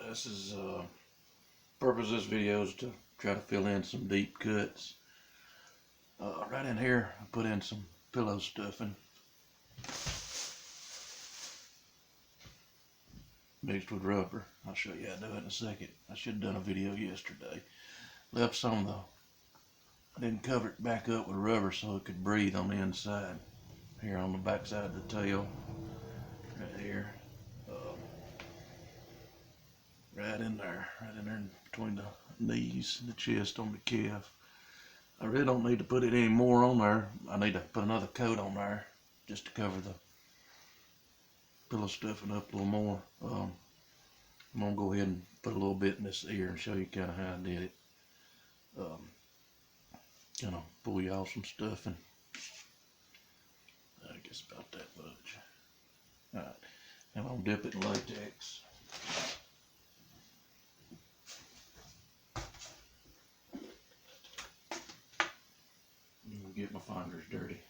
This is purpose of this video is to try to fill in some deep cuts. Right in here, I put in some pillow stuffing mixed with rubber. I'll show you how to do it in a second. I should have done a video yesterday. Left some of the, I didn't cover it back up with rubber so it could breathe on the inside. Here on the back side of the tail, right here. Right in there in between the knees and the chest on the calf. I really don't need to put it any more on there. I need to put another coat on there just to cover the pillow stuffing up a little more. I'm gonna go ahead and put a little bit in this ear and show you kind of how I did it. Kind of pull you off some stuffing. I guess about that much. Alright, now I'm gonna dip it in latex. Get my fingers dirty.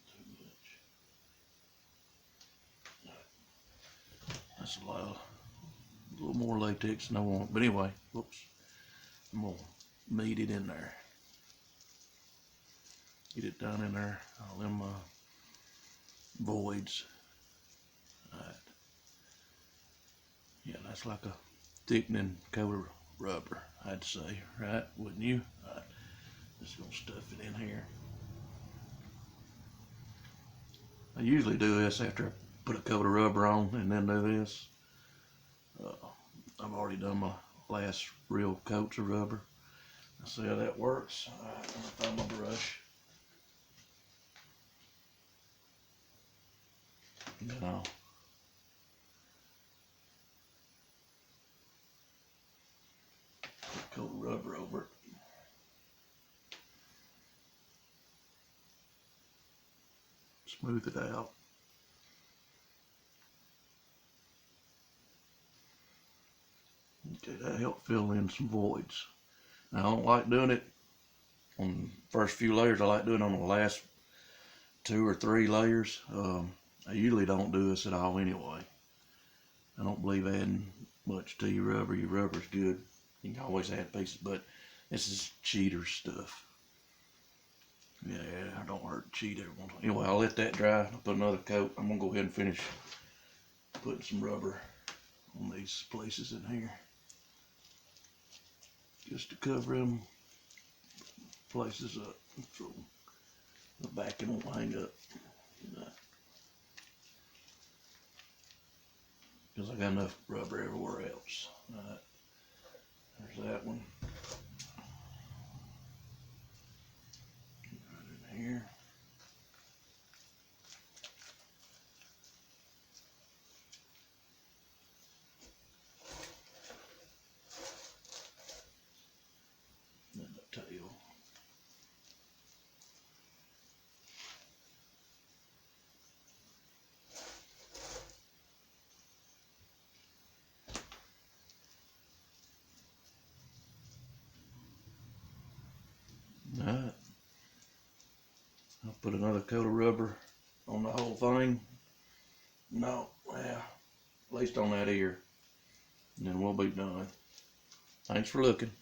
Too much. That's a little more latex than I want. But anyway, whoops. I'm gonna knead it in there. Get it down in there. All them voids. Alright. Yeah, that's like a thickening coat of rubber, I'd say, right? Wouldn't you? Right. Just gonna stuff it in here. I usually do this after I put a coat of rubber on and then do this. I've already done my last real coats of rubber. Let's see how that works. Alright, I'm gonna find my brush. And then I'll coat of rubber over it. Smooth it out. Okay, that helped fill in some voids. Now, I don't like doing it on the first few layers. I like doing it on the last 2 or 3 layers. I usually don't do this at all anyway. I don't believe adding much to your rubber. Your rubber's good. You can always add pieces, but this is cheater stuff. Yeah, I don't hurt cheat everyone. Anyway, I'll let that dry. I'll put another coat. I'm gonna go ahead and finish putting some rubber on these places in here, just to cover them places up so the backing won't hang up. Because I got enough rubber everywhere else. Alright, there's that one. Right in here. And the tail. Alright, I'll put another coat of rubber on the whole thing. No, well, at least on that ear. And then we'll be done. Thanks for looking.